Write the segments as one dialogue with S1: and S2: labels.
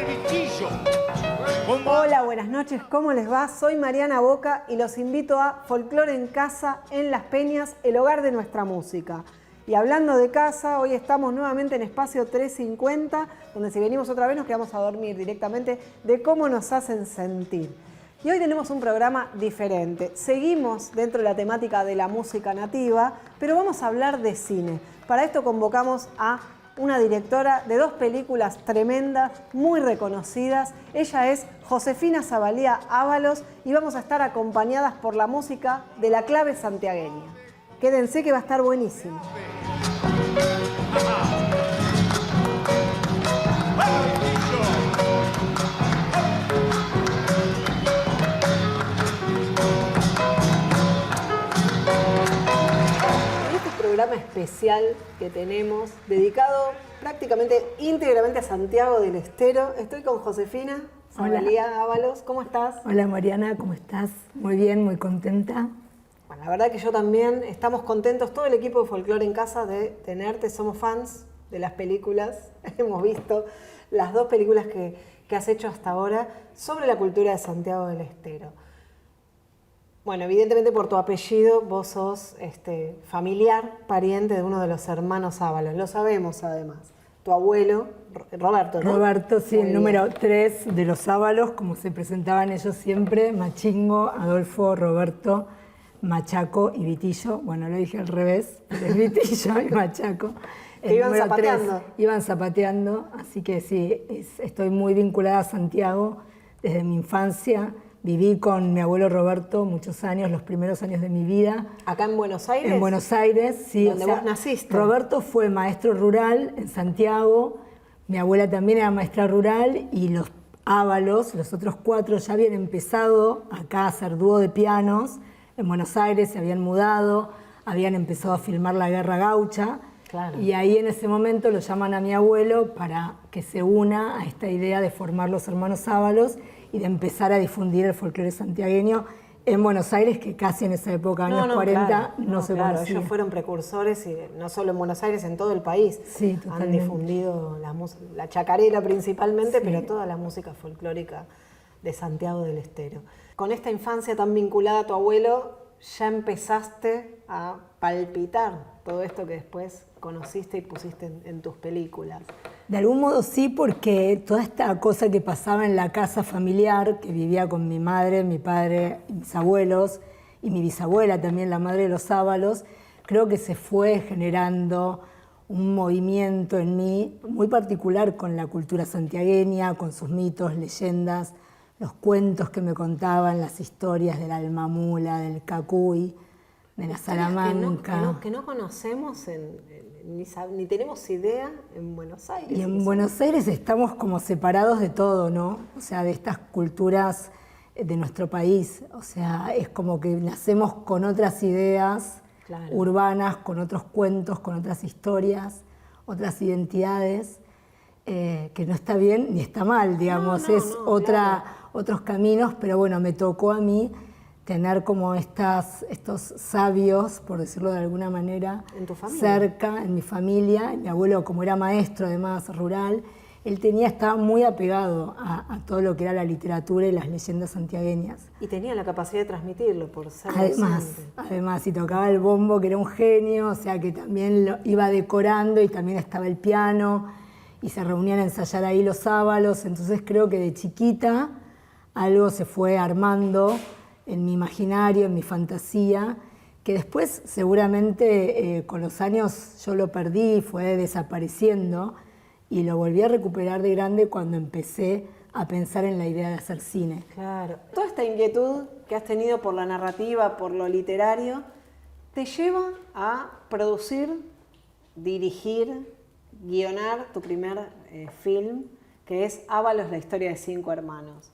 S1: Vitillo.
S2: Hola, buenas noches, ¿cómo les va? Soy Mariana Boca y los invito a Folclore en Casa, en Las Peñas, el hogar de nuestra música. Y hablando de casa, hoy estamos nuevamente en Espacio 350, donde si venimos otra vez nos quedamos a dormir directamente de cómo nos hacen sentir. Y hoy tenemos un programa diferente. Seguimos dentro de la temática de la música nativa, pero vamos a hablar de cine. Para esto convocamos a una directora de dos películas tremendas, muy reconocidas. Ella es Josefina Zavalía Ábalos y vamos a estar acompañadas por la música de La Clave Santiagueña. Quédense que va a estar buenísimo. Programa especial que tenemos, dedicado prácticamente íntegramente a Santiago del Estero. Estoy con Josefina Zavalía Ábalos. ¿Cómo estás?
S3: Hola Mariana, ¿cómo estás? Muy bien, muy contenta.
S2: Bueno, la verdad que yo también. Estamos contentos, todo el equipo de Folclore en Casa, de tenerte. Somos fans de las películas. Hemos visto las dos películas que has hecho hasta ahora sobre la cultura de Santiago del Estero. Bueno, evidentemente por tu apellido vos sos familiar, pariente de uno de los hermanos Ábalos. Lo sabemos además. Tu abuelo, Roberto, ¿no?
S3: Roberto, sí, el número 3 de los Ábalos, como se presentaban ellos siempre, Machingo, Adolfo, Roberto, Machaco y Vitillo. Bueno, lo dije al revés, pero es Vitillo y Machaco.
S2: Que iban zapateando.
S3: Iban zapateando, así que sí, estoy muy vinculada a Santiago desde mi infancia. Viví con mi abuelo Roberto muchos años, los primeros años de mi vida.
S2: ¿Acá en Buenos Aires?
S3: En Buenos Aires, sí.
S2: ¿Donde vos naciste?
S3: Roberto fue maestro rural en Santiago, mi abuela también era maestra rural y los Ábalos, los otros 4, ya habían empezado acá a hacer dúo de pianos. En Buenos Aires se habían mudado, habían empezado a filmar La Guerra Gaucha.
S2: Claro.
S3: Y ahí en ese momento lo llaman a mi abuelo para que se una a esta idea de formar los hermanos Ábalos y de empezar a difundir el folclore santiagueño en Buenos Aires, que casi en esa época, años 40, no se conocía.
S2: Ellos fueron precursores, y no solo en Buenos Aires, en todo el país.
S3: Sí, totalmente.
S2: Han difundido la chacarera principalmente,
S3: sí,
S2: pero toda la música folclórica de Santiago del Estero. Con esta infancia tan vinculada a tu abuelo, ya empezaste a palpitar todo esto que después conociste y pusiste en tus películas.
S3: De algún modo sí, porque toda esta cosa que pasaba en la casa familiar, que vivía con mi madre, mi padre, mis abuelos y mi bisabuela también, la madre de los Ábalos, creo que se fue generando un movimiento en mí muy particular con la cultura santiagueña, con sus mitos, leyendas, los cuentos que me contaban, las historias del Almamula, del Cacuy, de la Salamanca.
S2: Que no conocemos, ni tenemos idea en Buenos Aires.
S3: Y en Buenos Aires estamos como separados de todo, ¿no? O sea, de estas culturas de nuestro país. O sea, es como que nacemos con otras ideas urbanas, con otros cuentos, con otras historias, otras identidades, que no está bien ni está mal, digamos. Otros caminos, pero bueno, me tocó a mí tener como estos sabios, por decirlo de alguna manera,
S2: ¿En tu familia?
S3: Cerca, en mi familia. Mi abuelo, como era maestro además rural, él estaba muy apegado a todo lo que era la literatura y las leyendas santiagueñas.
S2: Y tenía la capacidad de transmitirlo por ser
S3: Además, y tocaba el bombo, que era un genio, o sea que también lo iba decorando y también estaba el piano y se reunían a ensayar ahí los Ábalos. Entonces creo que de chiquita algo se fue armando en mi imaginario, en mi fantasía, que después seguramente con los años yo lo perdí, fue desapareciendo y lo volví a recuperar de grande cuando empecé a pensar en la idea de hacer cine.
S2: Claro. Toda esta inquietud que has tenido por la narrativa, por lo literario, te lleva a producir, dirigir, guionar tu primer film, que es Ábalos, la historia de 5 hermanos.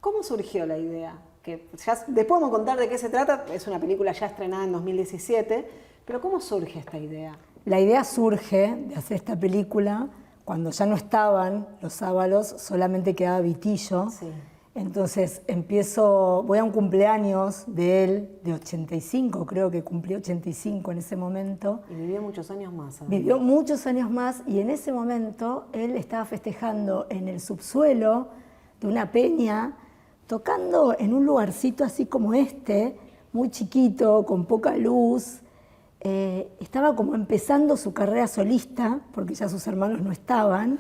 S2: ¿Cómo surgió la idea? Que ya después vamos a contar de qué se trata, es una película ya estrenada en 2017, pero ¿cómo surge esta idea?
S3: La idea surge de hacer esta película cuando ya no estaban los Ábalos, solamente quedaba Vitillo.
S2: Sí.
S3: Entonces voy a un cumpleaños de él, de 85, creo que cumplió 85 en ese momento.
S2: Y vivió muchos años más.
S3: Vivió muchos años más y en ese momento él estaba festejando en el subsuelo de una peña, tocando en un lugarcito así como este, muy chiquito, con poca luz. Estaba como empezando su carrera solista, porque ya sus hermanos no estaban.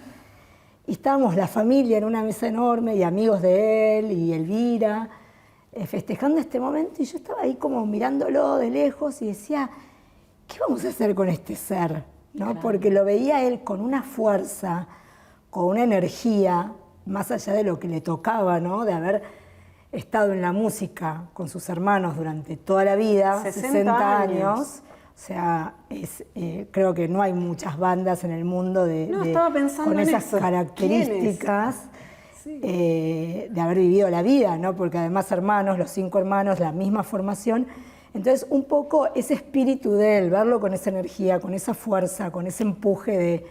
S3: Y estábamos la familia en una mesa enorme y amigos de él y Elvira, festejando este momento. Y yo estaba ahí como mirándolo de lejos y decía, ¿qué vamos a hacer con este ser? ¿No? Claro. Porque lo veía él con una fuerza, con una energía, más allá de lo que le tocaba, ¿no? De haber estado en la música con sus hermanos durante toda la vida, 60 años. O sea, creo que no hay muchas bandas en el mundo con esas características de haber vivido la vida, ¿no? Porque además hermanos, los 5 hermanos, la misma formación. Entonces, un poco ese espíritu de él, verlo con esa energía, con esa fuerza, con ese empuje de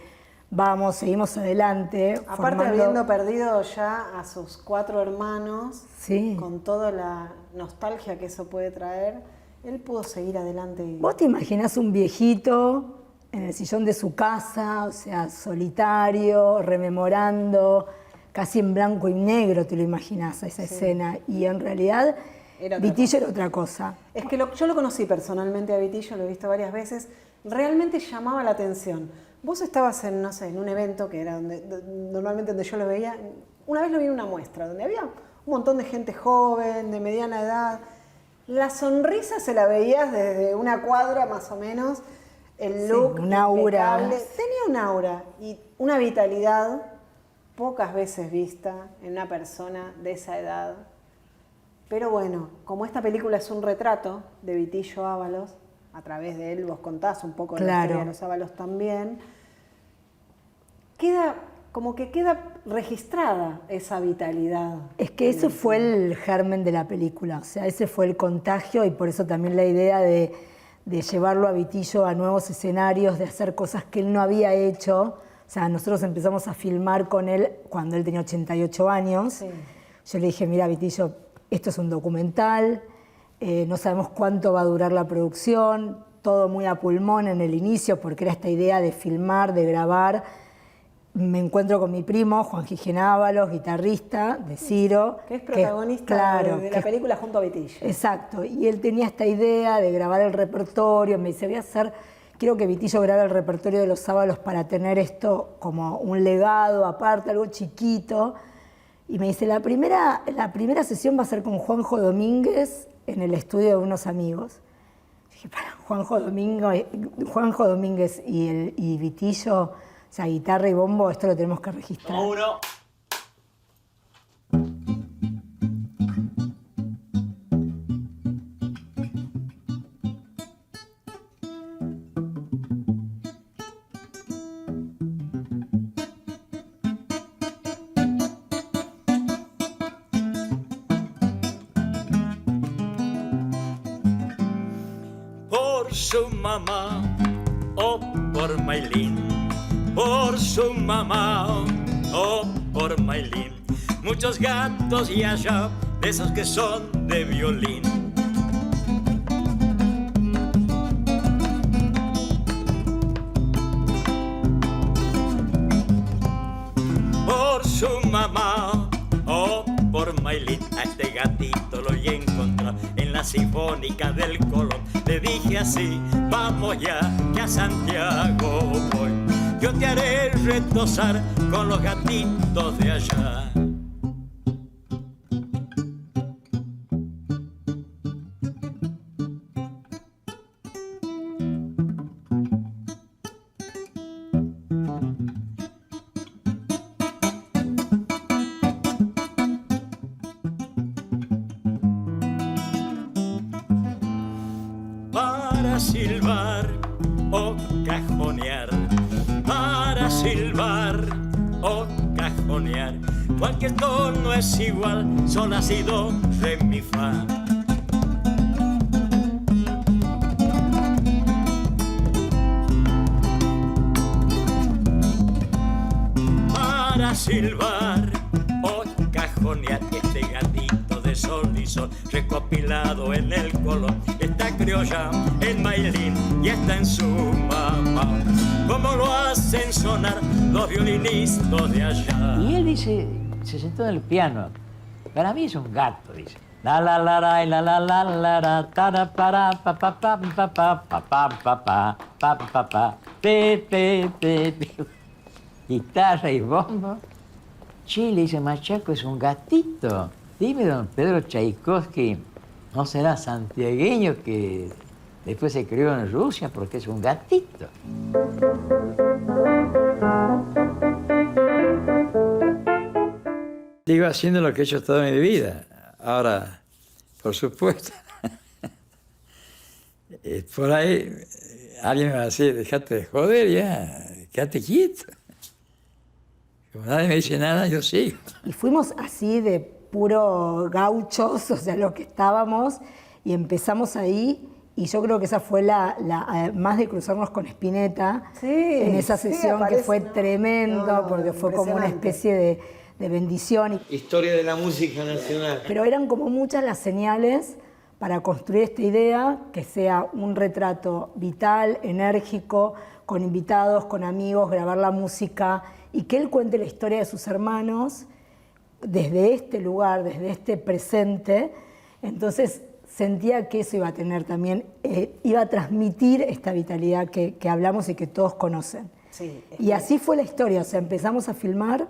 S3: vamos, seguimos adelante.
S2: Aparte, habiendo perdido ya a sus 4 hermanos, con toda la nostalgia que eso puede traer, él pudo seguir adelante.
S3: ¿Vos te imaginás un viejito en el sillón de su casa, o sea, solitario, rememorando, casi en blanco y negro te lo imaginás a esa escena? Y en realidad Vitillo era otra cosa.
S2: Es que yo lo conocí personalmente a Vitillo, lo he visto varias veces, realmente llamaba la atención. Vos estabas en, no sé, en un evento que era normalmente donde yo lo veía, una vez lo vi en una muestra, donde había un montón de gente joven, de mediana edad. La sonrisa se la veías desde una cuadra más o menos, el look
S3: un aura.
S2: Impecable. Tenía un aura y una vitalidad pocas veces vista en una persona de esa edad. Pero bueno, como esta película es un retrato de Vitillo Ávalos, a través de él vos contás un poco de la historia de los Ávalos también, queda registrada esa vitalidad.
S3: Es que eso fue el germen de la película, o sea, ese fue el contagio y por eso también la idea de llevarlo a Vitillo a nuevos escenarios, de hacer cosas que él no había hecho. O sea, nosotros empezamos a filmar con él cuando él tenía 88 años. Sí. Yo le dije, mira, Vitillo, esto es un documental, no sabemos cuánto va a durar la producción, todo muy a pulmón en el inicio, porque era esta idea de filmar, de grabar. Me encuentro con mi primo, Juan Gijena Ávalos, guitarrista de Ciro.
S2: Que es protagonista de la película junto a Vitillo.
S3: Exacto, y él tenía esta idea de grabar el repertorio, me dice, quiero que Vitillo grabe el repertorio de los Ávalos para tener esto como un legado aparte, algo chiquito. Y me dice, la primera sesión va a ser con Juanjo Domínguez en el estudio de unos amigos. Y dije, para Juanjo Domínguez y Vitillo, o sea, guitarra y bombo, esto lo tenemos que registrar.
S1: Uno. Por su mamá o por Maylin, por su mamá o por Maylin, muchos gatos y allá de esos que son de violín. Por su mamá o por Maylin, a este gatito lo voy a encontrar en la Sinfónica del Colón. Le dije así, vamos ya, que a Santiago voy. Yo te haré retosar con los gatitos de allá. Para silbar o cajonear, para silbar o cajonear, cualquier tono es igual, sol, la, si, do, re, mi, fa. Para silbar o cajonear, este gato sol recopilado en el colón. Está criolla en Mailín y está en su mamá, como lo hacen sonar los violinistas de allá.
S4: Y él dice, se sentó en el piano. Para mí es un gato, dice. La la la la la la la la la para para pa pa pa pa pa pa pa pa pa pa pa pa pe pe pe pe. Guitarra y bombo. Che, le dice, Machaco es un gatito. Dime, don Pedro Tchaikovsky, ¿no será santiagueño que después se crió en Rusia porque es un gatito?
S5: Sigo haciendo lo que he hecho toda mi vida. Ahora, por supuesto, por ahí alguien me va a decir, déjate de joder ya, quédate quieto. Como nadie me dice nada, yo sigo.
S3: Y fuimos así de puro gauchos, o sea, lo que estábamos, y empezamos ahí, y yo creo que esa fue más de cruzarnos con Spinetta, en esa sesión que fue tremendo, porque fue como una especie de bendición.
S6: Historia de la música nacional.
S3: Pero eran como muchas las señales para construir esta idea, que sea un retrato vital, enérgico, con invitados, con amigos, grabar la música, y que él cuente la historia de sus hermanos desde este lugar, desde este presente. Entonces sentía que eso iba a tener también, iba a transmitir esta vitalidad que hablamos y que todos conocen.
S2: Sí,
S3: y así fue la historia, o sea, empezamos a filmar,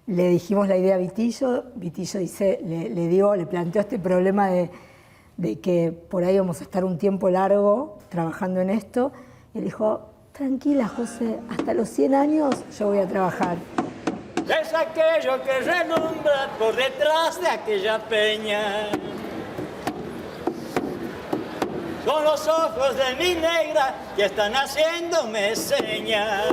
S3: le dijimos la idea a Vitillo, Vitillo dice, le planteó este problema de que por ahí vamos a estar un tiempo largo trabajando en esto, y él dijo, tranquila, José, hasta los 100 años yo voy a trabajar.
S1: Es aquello que relumbra por detrás de aquella peña. Son los ojos de mi negra que están haciéndome señas.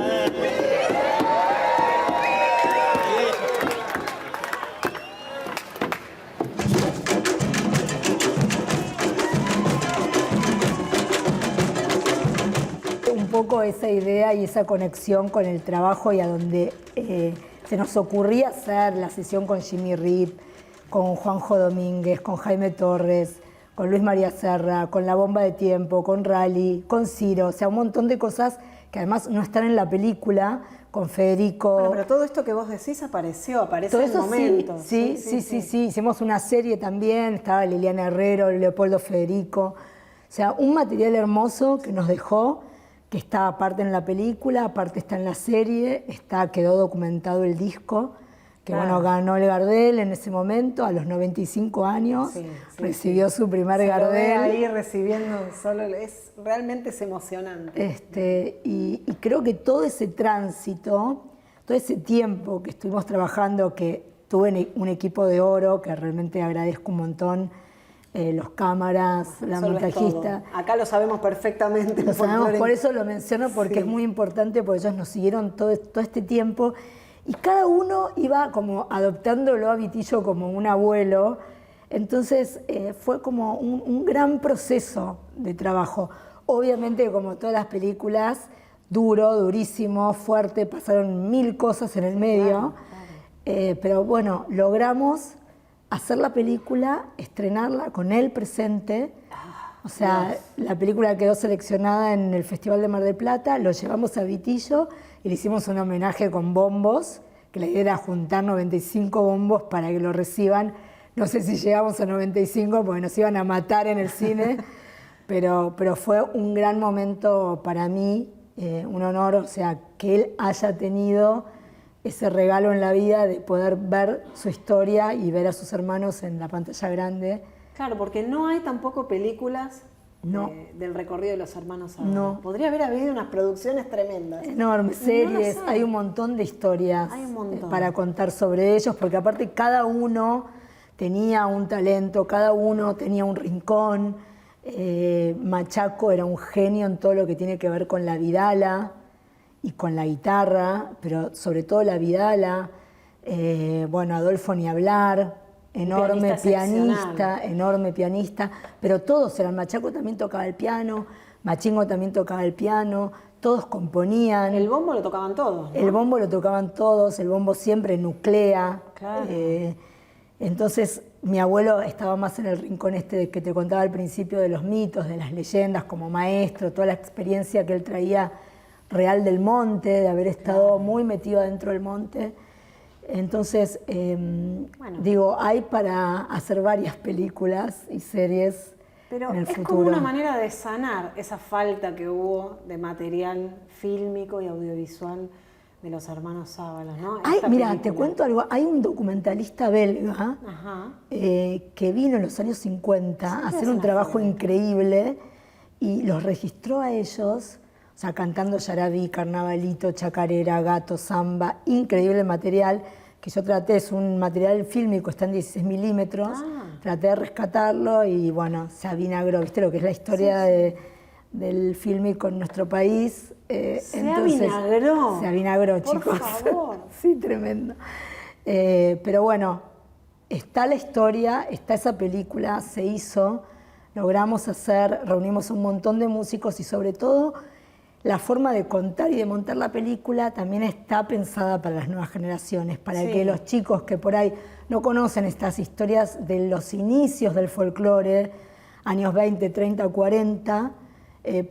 S3: Un poco esa idea y esa conexión con el trabajo, y a donde se nos ocurría hacer la sesión con Jimmy Rip, con Juanjo Domínguez, con Jaime Torres, con Luis María Serra, con La Bomba de Tiempo, con Rally, con Ciro, o sea, un montón de cosas que además no están en la película, con Federico.
S2: Bueno, pero todo esto que vos decís aparece
S3: todo
S2: en el
S3: eso
S2: momento.
S3: Sí, hicimos una serie también, estaba Liliana Herrero, Leopoldo Federico, o sea, un material hermoso que nos dejó, que está aparte en la película, aparte está en la serie, quedó documentado el disco, que bueno, ganó el Gardel en ese momento, a los 95 años, recibió su primer Gardel.
S2: Lo ve ahí recibiendo, realmente es emocionante.
S3: Y creo que todo ese tránsito, todo ese tiempo que estuvimos trabajando, que tuve un equipo de oro, que realmente agradezco un montón, los cámaras, la montajista.
S2: Acá lo sabemos perfectamente.
S3: Lo sabemos, por eso lo menciono, porque es muy importante, porque ellos nos siguieron todo este tiempo, y cada uno iba como adoptándolo a Vitillo como un abuelo. Entonces fue como un gran proceso de trabajo. Obviamente, como todas las películas, durísimo, fuerte, pasaron 1000 cosas en el medio, pero bueno, logramos hacer la película, estrenarla con el presente. O sea, la película quedó seleccionada en el Festival de Mar del Plata, lo llevamos a Vitillo y le hicimos un homenaje con bombos, que la idea era juntar 95 bombos para que lo reciban. No sé si llegamos a 95 porque nos iban a matar en el cine, pero fue un gran momento para mí, un honor, o sea, que él haya tenido ese regalo en la vida de poder ver su historia y ver a sus hermanos en la pantalla grande.
S2: Claro, porque no hay tampoco películas del recorrido de los hermanos ahora.
S3: No.
S2: Podría haber habido unas producciones tremendas.
S3: Enormes, series, hay un montón de historias para contar sobre ellos, porque aparte cada uno tenía un talento, cada uno tenía un rincón. Machaco era un genio en todo lo que tiene que ver con la vidala y con la guitarra, pero sobre todo la vidala. Bueno, Adolfo ni hablar, enorme pianista, pero todos eran. Machaco también tocaba el piano, Machingo también tocaba el piano, todos componían.
S2: El bombo lo tocaban todos, ¿no?
S3: El bombo lo tocaban todos, el bombo siempre nuclea.
S2: Claro.
S3: Entonces, mi abuelo estaba más en el rincón este que te contaba al principio de los mitos, de las leyendas, como maestro, toda la experiencia que él traía real del monte, de haber estado muy metido adentro del monte. Entonces, digo, hay para hacer varias películas y series
S2: Pero
S3: en el
S2: es
S3: futuro.
S2: como una manera de sanar esa falta que hubo de material fílmico y audiovisual de los hermanos Sábalos, ¿no?
S3: Mira, te cuento algo. Hay un documentalista belga que vino en los años 50 a hacer un trabajo increíble y los registró a ellos, o sea, cantando yarabí, carnavalito, chacarera, gato, samba, increíble material que yo traté, es un material fílmico, está en 16 milímetros, traté de rescatarlo y bueno, se avinagró, ¿viste lo que es la historia del fílmico en nuestro país?
S2: ¿Se avinagró?
S3: Se avinagró,
S2: por
S3: chicos.
S2: Favor.
S3: Sí, tremendo. Pero bueno, está la historia, está esa película, se hizo, logramos hacer, reunimos un montón de músicos y sobre todo la forma de contar y de montar la película también está pensada para las nuevas generaciones, para que los chicos que por ahí no conocen estas historias de los inicios del folclore, años 20, 30, 40,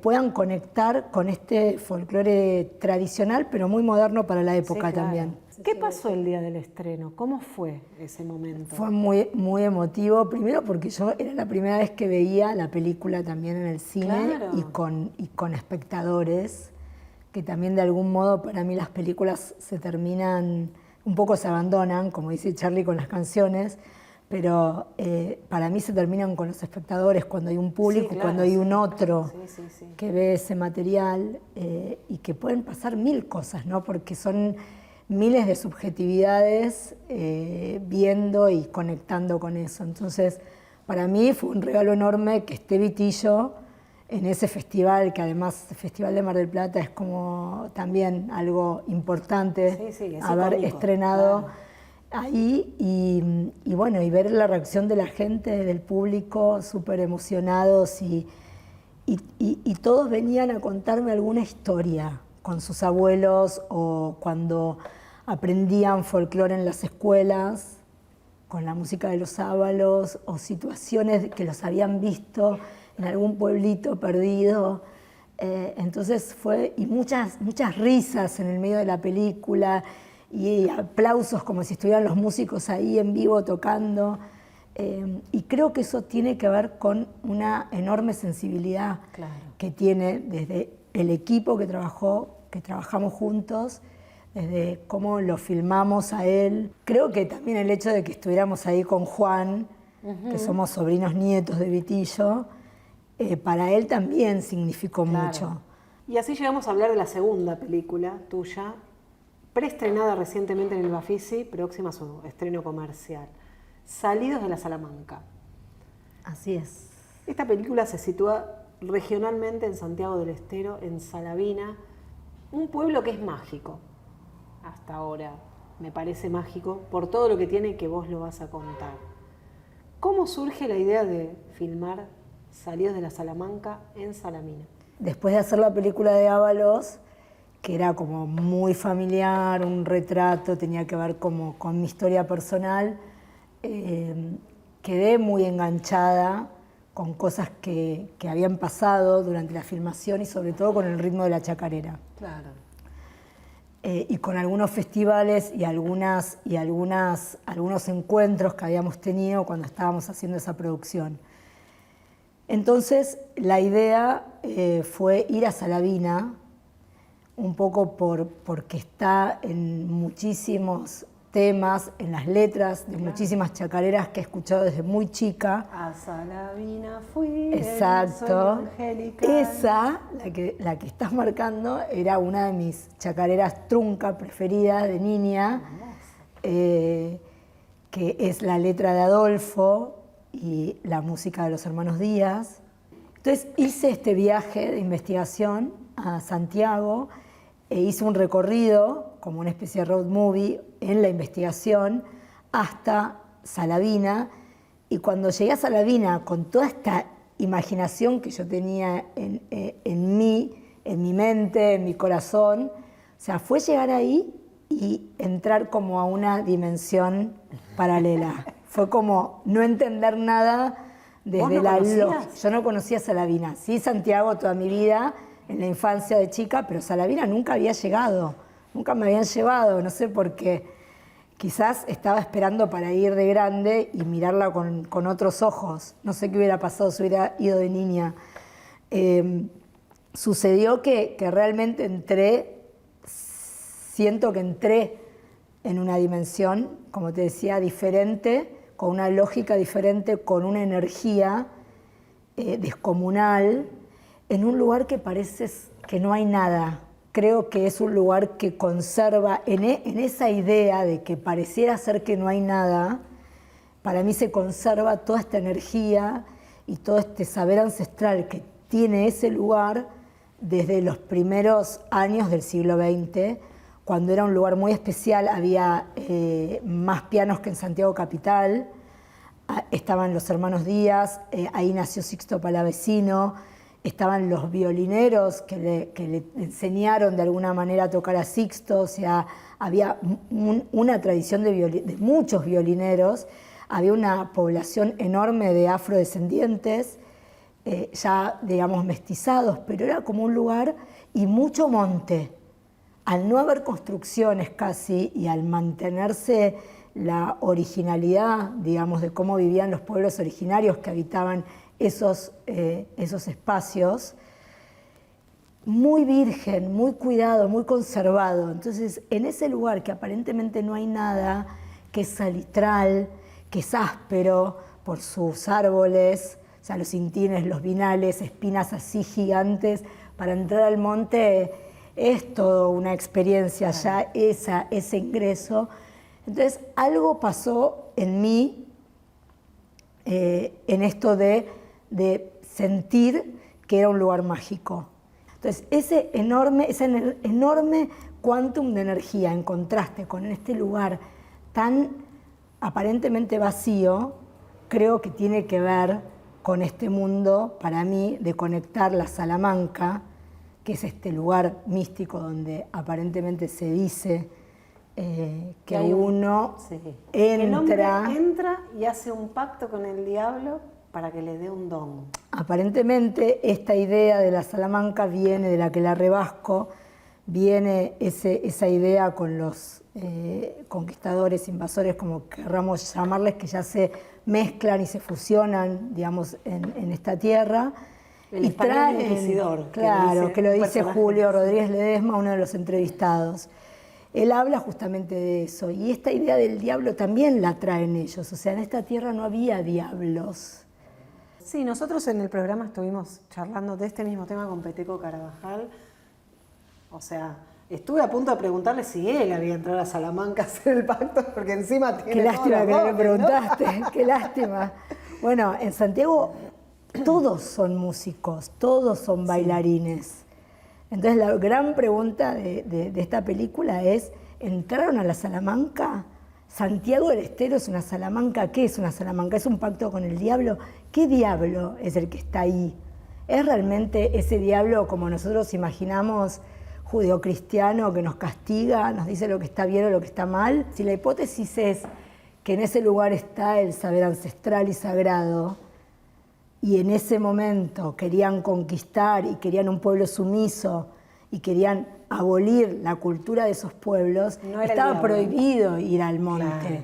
S3: puedan conectar con este folclore tradicional, pero muy moderno para la época también.
S2: ¿Qué pasó el día del estreno? ¿Cómo fue ese momento?
S3: Fue muy, muy emotivo, primero porque yo era la primera vez que veía la película también en el cine y con espectadores, que también de algún modo para mí las películas se terminan, un poco se abandonan, como dice Charlie con las canciones, pero para mí se terminan con los espectadores cuando hay un público, cuando hay un otro que ve ese material y que pueden pasar mil cosas, ¿no? Porque son miles de subjetividades viendo y conectando con eso. Entonces, para mí fue un regalo enorme que esté Vitillo en ese festival, que además el Festival de Mar del Plata es como también algo importante haber estrenado ahí y bueno, y ver la reacción de la gente, del público, súper emocionados y todos venían a contarme alguna historia con sus abuelos o cuando aprendían folclore en las escuelas, con la música de los Sábalos o situaciones que los habían visto en algún pueblito perdido. Entonces y muchas risas en el medio de la película y aplausos como si estuvieran los músicos ahí en vivo tocando. Y creo que eso tiene que ver con una enorme sensibilidad que tiene desde el equipo que trabajamos juntos, desde cómo lo filmamos a él. Creo que también el hecho de que estuviéramos ahí con Juan, que somos sobrinos nietos de Vitillo, para él también significó mucho.
S2: Y así llegamos a hablar de la segunda película tuya, preestrenada recientemente en el Bafisi, próxima a su estreno comercial, Salidos de la Salamanca.
S3: Así es.
S2: Esta película se sitúa regionalmente en Santiago del Estero, en Salavina, un pueblo que es mágico. Hasta ahora me parece mágico por todo lo que tiene y que vos lo vas a contar. ¿Cómo surge la idea de filmar Salidos de la Salamanca en Salamina?
S3: Después de hacer la película de Ábalos, que era como muy familiar, un retrato, tenía que ver como con mi historia personal, quedé muy enganchada con cosas que habían pasado durante la filmación y sobre todo con el ritmo de la chacarera. Y con algunos festivales y algunos encuentros que habíamos tenido cuando estábamos haciendo esa producción. Entonces la idea fue ir a Salavina, un poco porque está en muchísimos temas, en las letras de muchísimas chacareras que he escuchado desde muy chica.
S2: A Salavina fui.
S3: Exacto. Esa, la que estás marcando, era una de mis chacareras trunca preferidas de niña, que es la letra de Adolfo y la música de los hermanos Díaz. Entonces hice este viaje de investigación a Santiago e hice un recorrido, como una especie de road movie, en la investigación hasta Salavina. Y cuando llegué a Salavina, con toda esta imaginación que yo tenía en mí, en mi mente, en mi corazón, o sea, fue llegar ahí y entrar como a una dimensión paralela. fue como no entender nada desde
S2: ¿Vos no
S3: la
S2: conocías?
S3: lógica. Yo no conocía Salavina. Sí, Santiago toda mi vida, en la infancia de chica, pero Salavina nunca había llegado. Nunca me habían llevado, no sé por qué. Quizás estaba esperando para ir de grande y mirarla con otros ojos. No sé qué hubiera pasado si hubiera ido de niña. Sucedió que realmente siento que entré en una dimensión, como te decía, diferente, con una lógica diferente, con una energía descomunal, en un lugar que parece que no hay nada. Creo que es un lugar que conserva, en esa idea de que pareciera ser que no hay nada, para mí se conserva toda esta energía y todo este saber ancestral que tiene ese lugar desde los primeros años del siglo XX, cuando era un lugar muy especial, había más pianos que en Santiago Capital, estaban los hermanos Díaz, ahí nació Sixto Palavecino, estaban los violineros que le enseñaron de alguna manera a tocar a Sixto, o sea, había una tradición de muchos violineros, había una población enorme de afrodescendientes, ya digamos mestizados, pero era como un lugar y mucho monte. Al no haber construcciones casi y al mantenerse la originalidad, digamos, de cómo vivían los pueblos originarios que habitaban esos espacios, muy virgen, muy cuidado, muy conservado. Entonces, en ese lugar que aparentemente no hay nada, que es salitral, que es áspero por sus árboles, o sea, los cintines, los vinales, espinas así gigantes, para entrar al monte es toda una experiencia ya, ese ingreso. Entonces, algo pasó en mí, en esto de sentir que era un lugar mágico. Entonces, ese enorme quantum de energía en contraste con este lugar tan aparentemente vacío, creo que tiene que ver con este mundo, para mí, de conectar la Salamanca, que es este lugar místico donde aparentemente se dice que uno
S2: El hombre
S3: entra
S2: y hace un pacto con el diablo para que le dé un don.
S3: Aparentemente esta idea de la Salamanca viene de la que la rebasco, viene esa idea con los conquistadores, invasores, como querramos llamarles, que ya se mezclan y se fusionan, digamos, en esta tierra.
S2: El español inquisidor.
S3: Claro, que lo dice Julio Rodríguez Ledesma, uno de los entrevistados. Él habla justamente de eso, y esta idea del diablo también la traen ellos, o sea, en esta tierra no había diablos.
S2: Sí, nosotros en el programa estuvimos charlando de este mismo tema con Peteco Carabajal. O sea, estuve a punto de preguntarle si él había entrado a Salamanca a hacer el pacto, porque encima tiene.
S3: Qué lástima
S2: todos
S3: que
S2: los
S3: no me
S2: dones,
S3: preguntaste, ¿no? Qué lástima. Bueno, en Santiago todos son músicos, todos son bailarines. Entonces la gran pregunta de esta película es, ¿entraron a la Salamanca? ¿Santiago del Estero es una Salamanca? ¿Qué es una Salamanca? ¿Es un pacto con el diablo? ¿Qué diablo es el que está ahí? ¿Es realmente ese diablo como nosotros imaginamos, judeocristiano, que nos castiga, nos dice lo que está bien o lo que está mal? Si la hipótesis es que en ese lugar está el saber ancestral y sagrado, y en ese momento querían conquistar y querían un pueblo sumiso y querían abolir la cultura de esos pueblos, estaba prohibido ir al monte. Claro.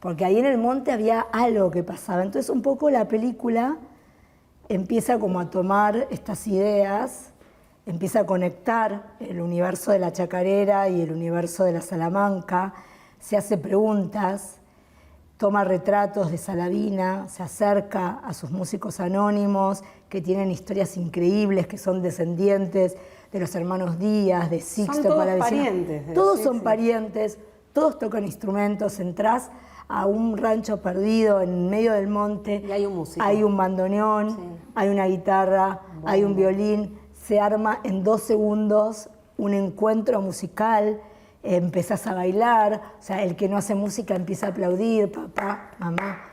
S3: Porque ahí en el monte había algo que pasaba. Entonces un poco la película empieza como a tomar estas ideas, empieza a conectar el universo de la chacarera y el universo de la Salamanca, se hace preguntas, toma retratos de Salavina, se acerca a sus músicos anónimos que tienen historias increíbles, que son descendientes de los hermanos Díaz, de Sixto,
S2: son todos
S3: Palavecino.
S2: parientes.
S3: Todos son parientes, todos tocan instrumentos, entrás a un rancho perdido en medio del monte.
S2: Y hay un músico.
S3: Hay un bandoneón, hay una guitarra, hay un violín. Se arma en 2 segundos un encuentro musical. Empezás a bailar, o sea, el que no hace música empieza a aplaudir, papá, mamá,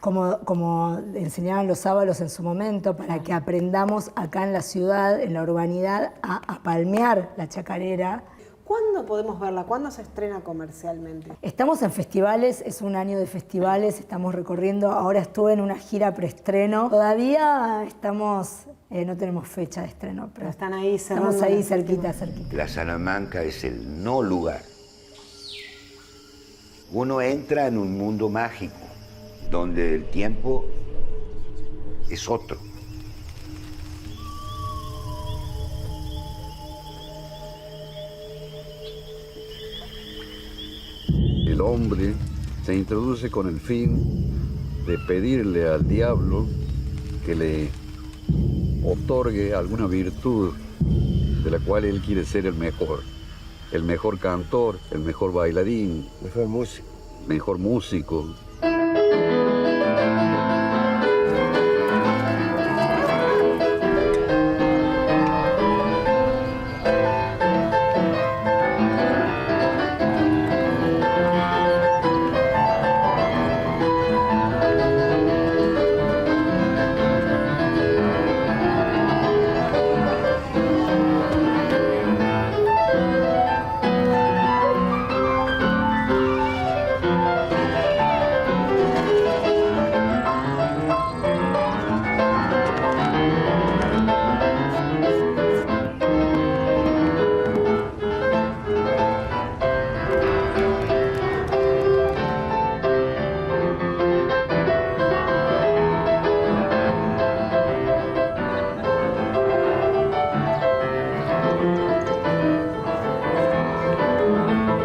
S3: como enseñaban los sábalos en su momento, para que aprendamos acá en la ciudad, en la urbanidad, a palmear la chacarera.
S2: ¿Cuándo podemos verla? ¿Cuándo se estrena comercialmente?
S3: Estamos en festivales, es un año de festivales, estamos recorriendo, ahora estuve en una gira preestreno. Todavía estamos, no tenemos fecha de estreno, pero
S2: están ahí cerrando.
S3: Estamos ahí cerquita.
S7: La Salamanca es el no lugar. Uno entra en un mundo mágico, donde el tiempo es otro.
S8: El hombre se introduce con el fin de pedirle al diablo que le otorgue alguna virtud de la cual él quiere ser el mejor cantor, el mejor bailarín, mejor músico.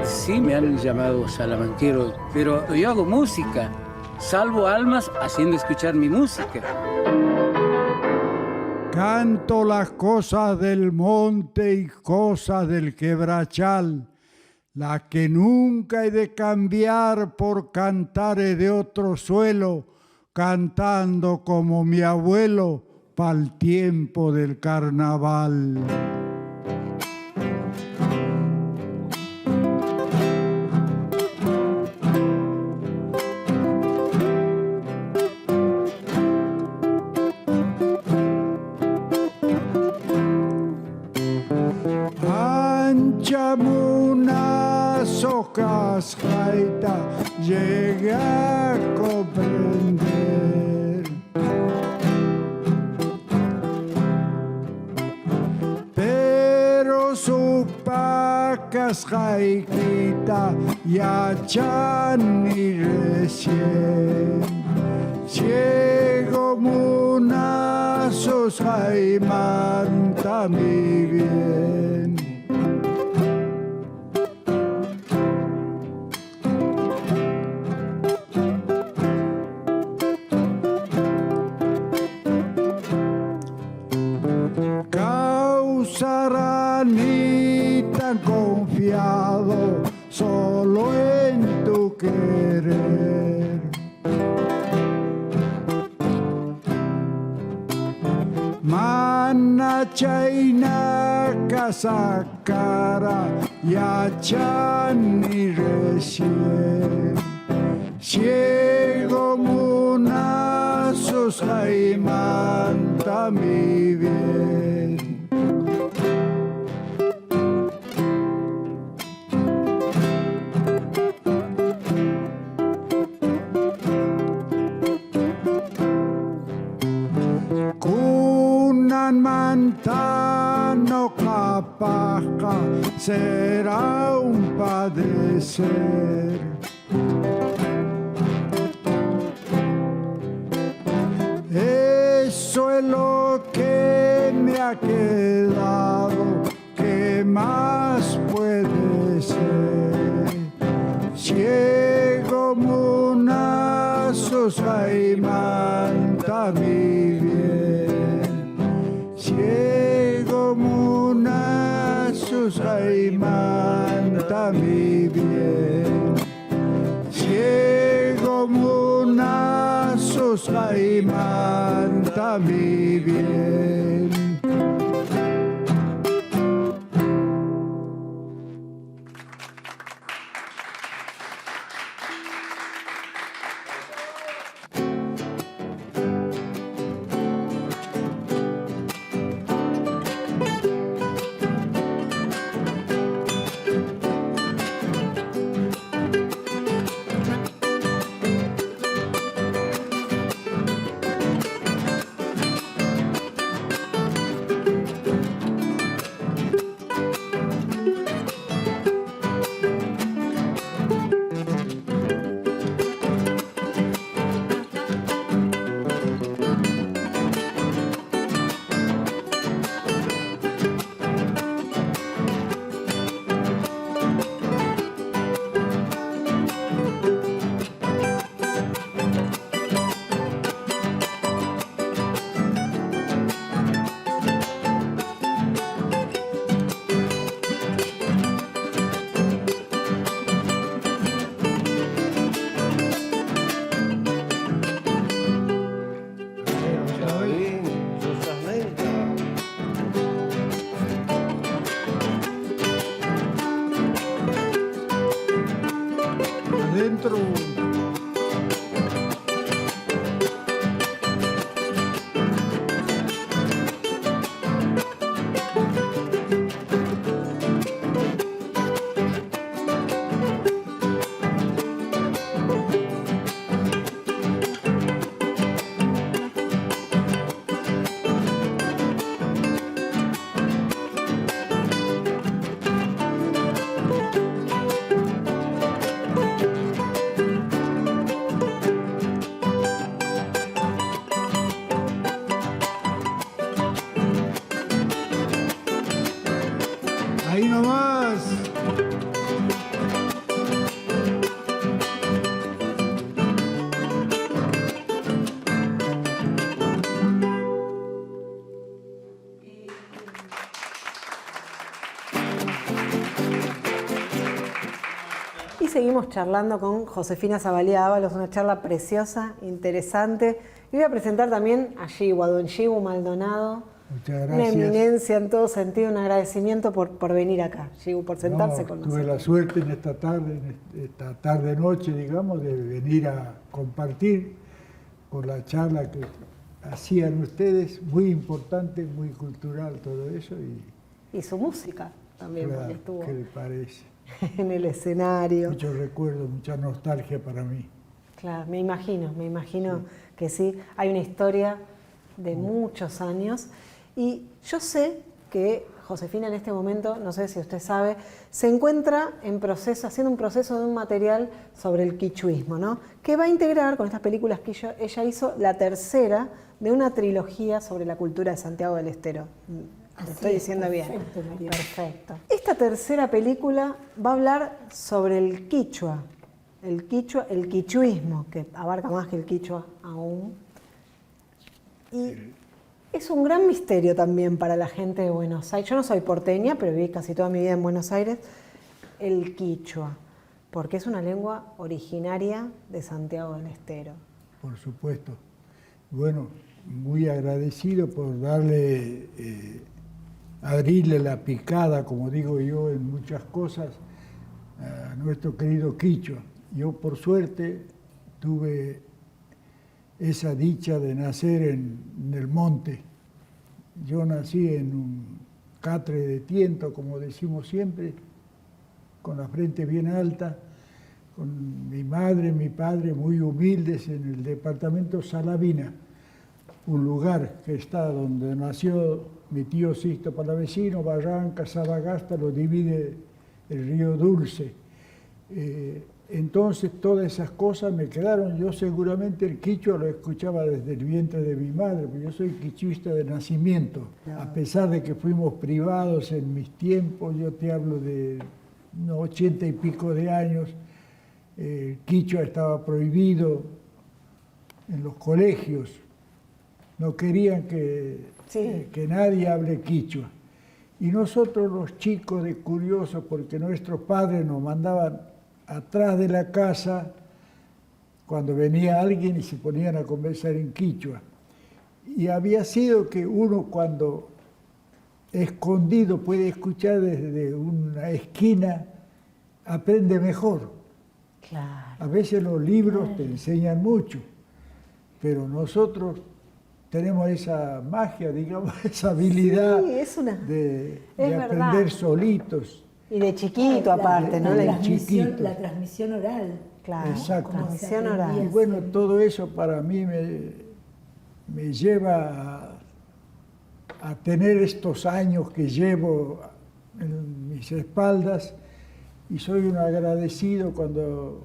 S9: Sí, me han llamado salamanquero, pero yo hago música. Salvo almas haciendo escuchar mi música.
S10: Canto las cosas del monte y cosas del quebrachal, las que nunca he de cambiar por cantares de otro suelo, cantando como mi abuelo pa'l tiempo del carnaval. Cascaita llegué a comprender, pero su pacas jaiquita ya ni recién ciego munazos jaimanta mi bien. Ni tan confiado solo en tu querer. Mana chaina casa cara ya ni recién ciego munazos jaimanta mi bien. Mantano capaca será un padecer. Eso es lo que me ha quedado, ¿qué más puede ser? Ciego munazos jaimanta mi bien. Ciego munazos jaimanta mi bien. Ciego munazos jaimanta mi bien. adentro. Ahí nomás.
S2: Y seguimos charlando con Josefina Zavalía Ábalos, una charla preciosa, interesante. Y voy a presentar también a Yibu, a don Yibu Maldonado.
S10: Muchas
S2: Una
S10: gracias.
S2: eminencia en todo sentido, un agradecimiento por venir acá, Yibu, por sentarse con
S10: Tuve
S2: nosotros.
S10: la suerte en esta tarde-noche, digamos, de venir a compartir con la charla que hacían ustedes, muy importante, muy cultural todo eso.
S2: Y su música también,
S10: Claro,
S2: porque estuvo
S10: ¿qué le parece?
S2: en el escenario.
S10: Muchos recuerdos, mucha nostalgia para mí.
S2: Claro, me imagino que sí. Hay una historia de muchos años. Y yo sé que Josefina en este momento, no sé si usted sabe, se encuentra en proceso, haciendo un proceso de un material sobre el quichuismo, ¿no? Que va a integrar con estas películas que ella hizo la tercera de una trilogía sobre la cultura de Santiago del Estero. Lo estoy diciendo bien.
S3: Perfecto, María.
S2: Perfecto. Esta tercera película va a hablar sobre el quichua, el quichuismo, que abarca más que el quichua aún. Y es un gran misterio también para la gente de Buenos Aires. Yo no soy porteña, pero viví casi toda mi vida en Buenos Aires. El quichua, porque es una lengua originaria de Santiago del Estero.
S10: Por supuesto. Bueno, muy agradecido por darle, abrirle la picada, como digo yo, en muchas cosas, a nuestro querido quichua. Yo, por suerte, tuve esa dicha de nacer en el monte. Yo nací en un catre de tiento, como decimos siempre, con la frente bien alta, con mi madre y mi padre muy humildes en el departamento Salavina, un lugar que está donde nació mi tío Sisto Palavecino, Barranca, Sabagasta, lo divide el río Dulce. Entonces todas esas cosas me quedaron. Yo seguramente el quichua lo escuchaba desde el vientre de mi madre, porque yo soy quichuista de nacimiento. A pesar de que fuimos privados en mis tiempos, yo te hablo de 80 y pico de años, quichua estaba prohibido en los colegios. No querían que nadie hable quichua. Y nosotros los chicos de curiosos, porque nuestros padres nos mandaban atrás de la casa cuando venía alguien y se ponían a conversar en quichua. Y había sido que uno cuando escondido puede escuchar desde una esquina, aprende mejor.
S2: Claro.
S10: A veces los libros te enseñan mucho, pero nosotros tenemos esa magia, digamos, esa habilidad de aprender solitos.
S2: Y de chiquito aparte, ¿no?
S3: La transmisión oral.
S2: Claro,
S10: exacto.
S2: Transmisión oral.
S10: Y bueno, todo eso para mí me lleva a tener estos años que llevo en mis espaldas, y soy un agradecido cuando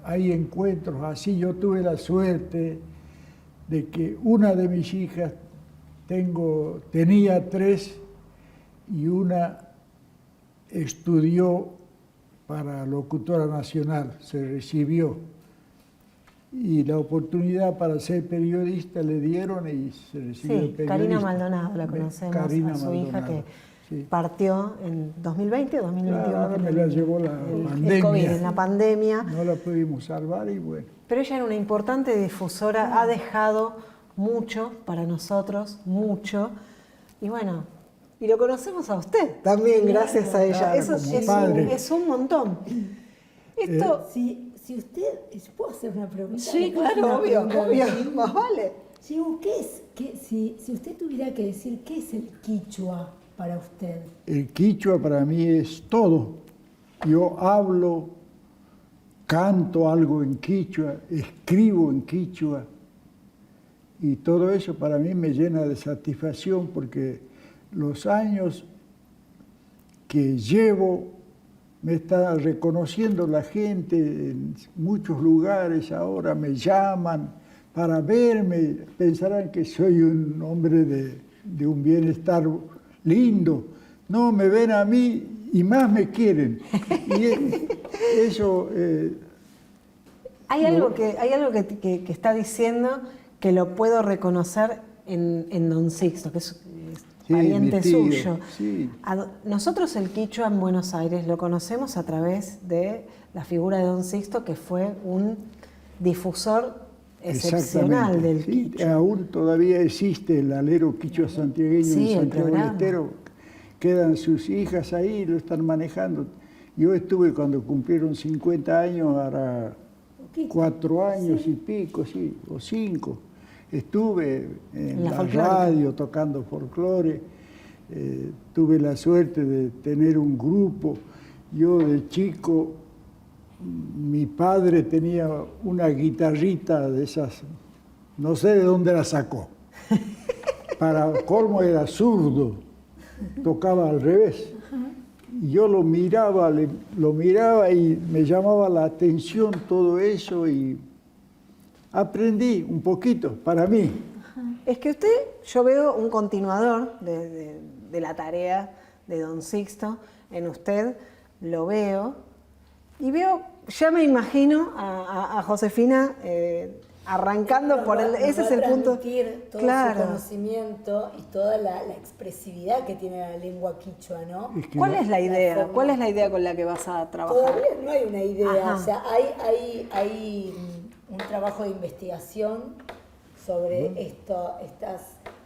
S10: hay encuentros así. Yo tuve la suerte de que una de mis hijas, tenía 3 y una estudió para locutora nacional, se recibió. Y la oportunidad para ser periodista le dieron y se recibió periodista.
S2: Karina Maldonado, la conocemos,
S10: Karina
S2: a su hija que
S10: sí.
S2: partió en 2020 o 2021.
S10: Claro, me la llevó la pandemia.
S2: El COVID, en la pandemia.
S10: No la pudimos salvar y bueno.
S2: Pero ella era una importante difusora, ha dejado mucho para nosotros, mucho. Y bueno, y lo conocemos a usted también gracias a ella.
S10: Claro,
S2: Eso
S10: como padre.
S2: es un montón. Esto...
S3: Si usted... ¿Puedo hacer una pregunta?
S2: Sí,
S3: ¿Puedo hacer
S2: claro,
S3: una pregunta?
S2: obvio, más vale.
S3: Diego, si usted tuviera que decir, ¿qué es el quichua para usted?
S10: El quichua para mí es todo. Yo hablo, canto algo en quichua, escribo en quichua, y todo eso para mí me llena de satisfacción porque los años que llevo me está reconociendo la gente en muchos lugares, ahora me llaman para verme, pensarán que soy un hombre de un bienestar lindo. No, me ven a mí y más me quieren. Y eso...
S2: Hay algo que está diciendo que lo puedo reconocer en Don Sixto, que es pariente
S10: mi tío,
S2: suyo.
S10: sí.
S2: Nosotros el quichua en Buenos Aires lo conocemos a través de la figura de Don Sixto, que fue un difusor excepcional del
S10: sí,
S2: quichua.
S10: aún todavía existe el alero quichua santiagueño
S2: Sí,
S10: en
S2: el
S10: Santiago del
S2: programa.
S10: Estero. Quedan sus hijas ahí, lo están manejando. Yo estuve cuando cumplieron 50 años, ahora 4 años y pico, sí, o 5. Estuve en la radio tocando folclore. Tuve la suerte de tener un grupo. Yo de chico, mi padre tenía una guitarrita de esas, no sé de dónde la sacó. Para colmo era zurdo, tocaba al revés. Y yo lo miraba y me llamaba la atención todo eso y aprendí un poquito para mí.
S2: Es que yo veo un continuador de la tarea de Don Sixto en usted, lo veo, y ya me imagino a Josefina arrancando por el... Ese es el punto.
S3: Todo su conocimiento y toda la expresividad que tiene la lengua quichua, ¿no?
S2: ¿Cuál es la idea? ¿Cuál es la idea con la que vas a trabajar?
S3: Todavía no hay una idea.
S2: Ajá.
S3: O sea, hay un trabajo de investigación sobre estas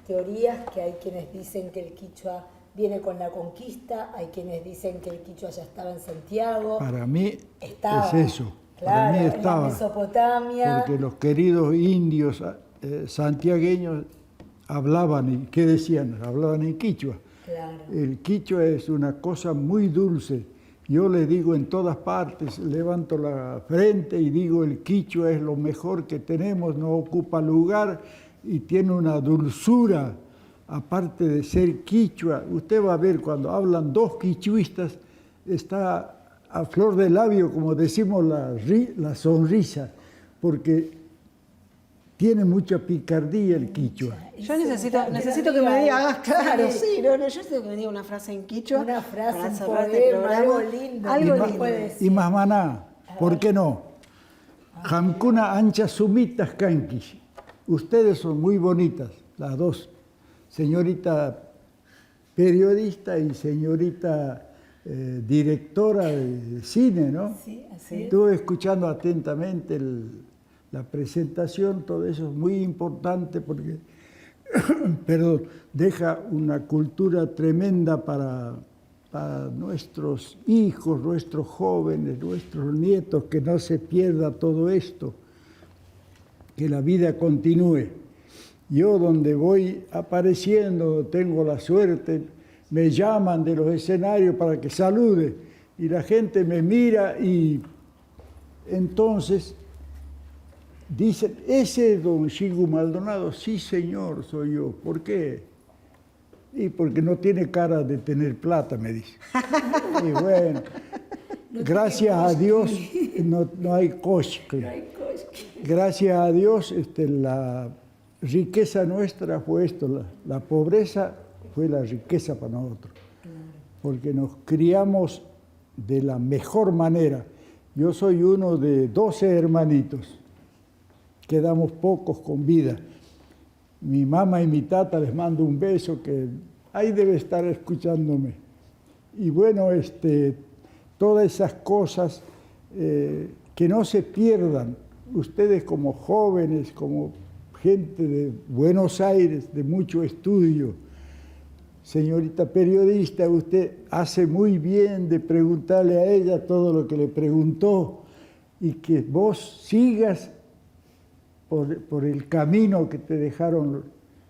S3: teorías, que hay quienes dicen que el quichua viene con la conquista, hay quienes dicen que el quichua ya estaba en Santiago.
S10: Para mí
S3: estaba,
S10: es eso.
S3: Claro,
S10: para mí
S3: en
S10: estaba.
S3: la Mesopotamia.
S10: Porque los queridos indios santiagueños hablaban, ¿y qué decían? Hablaban en quichua.
S3: Claro.
S10: El quichua es una cosa muy dulce. Yo le digo en todas partes, levanto la frente y digo, el quichua es lo mejor que tenemos, no ocupa lugar y tiene una dulzura, aparte de ser quichua. Usted va a ver cuando hablan dos quichuistas, está a flor de labio, como decimos, la sonrisa, porque tiene mucha picardía el quichua.
S2: Yo necesito que me digas, claro, sí, yo necesito que me diga una frase en quichua.
S3: Una frase,
S2: para
S3: un
S2: cerrar
S3: poema,
S2: este programa.
S3: algo lindo.
S2: Algo
S3: ¿Qué
S2: lindo.
S3: puede decir?
S10: Y más maná, ¿por qué no? Jamcuna ancha sumitas canquis. Ustedes son muy bonitas, las dos. Señorita periodista y señorita directora de cine, ¿no?
S3: Sí, así es.
S10: Estuve escuchando atentamente la presentación, todo eso es muy importante porque deja una cultura tremenda para nuestros hijos, nuestros jóvenes, nuestros nietos, que no se pierda todo esto, que la vida continúe. Yo donde voy apareciendo, tengo la suerte, me llaman de los escenarios para que salude y la gente me mira y entonces dicen, ¿ese es don Chigu Maldonado? Sí, señor, soy yo. ¿Por qué? Y porque no tiene cara de tener plata, me dice. Y bueno, gracias a Dios no hay cosque. Gracias a Dios la riqueza nuestra fue esto, la pobreza fue la riqueza para nosotros, porque nos criamos de la mejor manera. Yo soy uno de 12 hermanitos, quedamos pocos con vida. Mi mamá y mi tata les mando un beso, que ahí debe estar escuchándome. Y bueno, todas esas cosas que no se pierdan. Ustedes como jóvenes, como gente de Buenos Aires, de mucho estudio, señorita periodista, usted hace muy bien de preguntarle a ella todo lo que le preguntó, y que vos sigas por el camino que te dejaron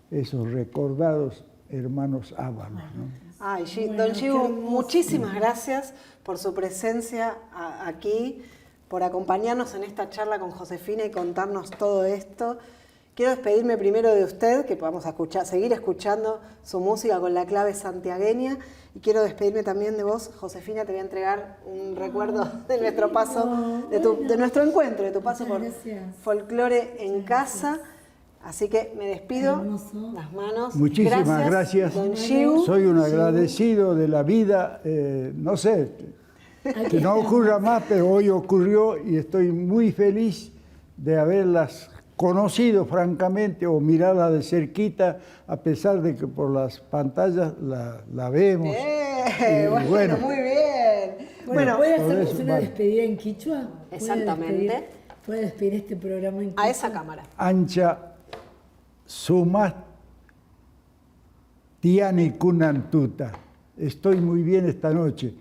S10: esos recordados hermanos Ábalos, ¿no?
S2: Ay, don Chivo, muchísimas gracias por su presencia aquí, por acompañarnos en esta charla con Josefina y contarnos todo esto. Quiero despedirme primero de usted, que vamos a seguir escuchando su música con la clave santiagueña. Y quiero despedirme también de vos, Josefina. Te voy a entregar un recuerdo de nuestro paso, de nuestro encuentro, de tu paso por Folclore en Casa. Así que me despido, las manos.
S10: Muchísimas gracias.
S2: Don Chiu.
S10: Soy un agradecido de la vida, no sé, que no ocurra más, pero hoy ocurrió y estoy muy feliz de haberlas conocido francamente o mirarla de cerquita, a pesar de que por las pantallas la vemos.
S2: Bueno, muy bien.
S3: Bueno, ¿puede hacernos una despedida en quichua?
S2: Exactamente.
S3: ¿Puede despedir este programa en quichua?
S2: A esa cámara.
S10: Ancha sumas tiani kunantuta. Estoy muy bien esta noche.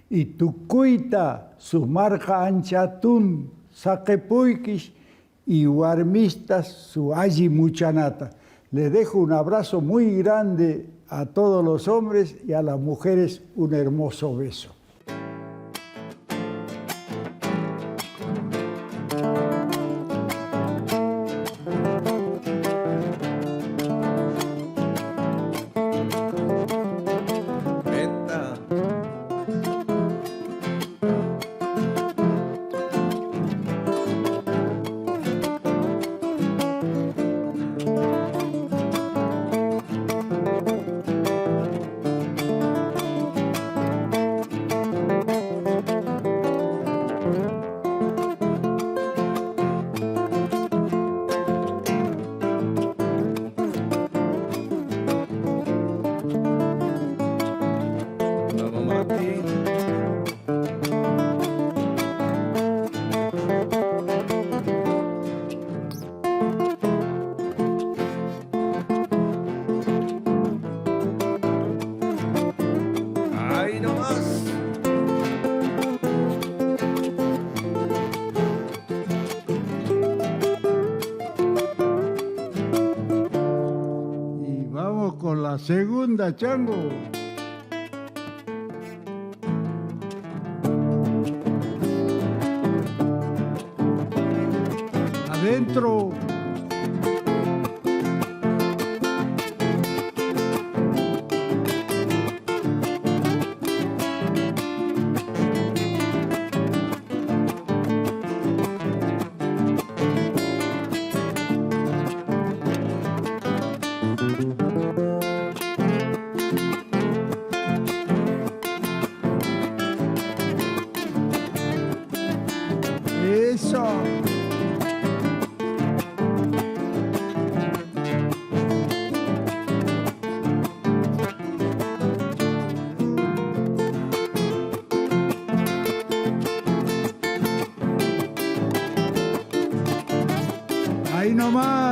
S10: Y tukuita sumarja anchatun saquepuikish y guarmistas su allí muchanata. Les dejo un abrazo muy grande a todos los hombres y a las mujeres un hermoso beso. Segunda, chango. Adentro. Ahí nomás.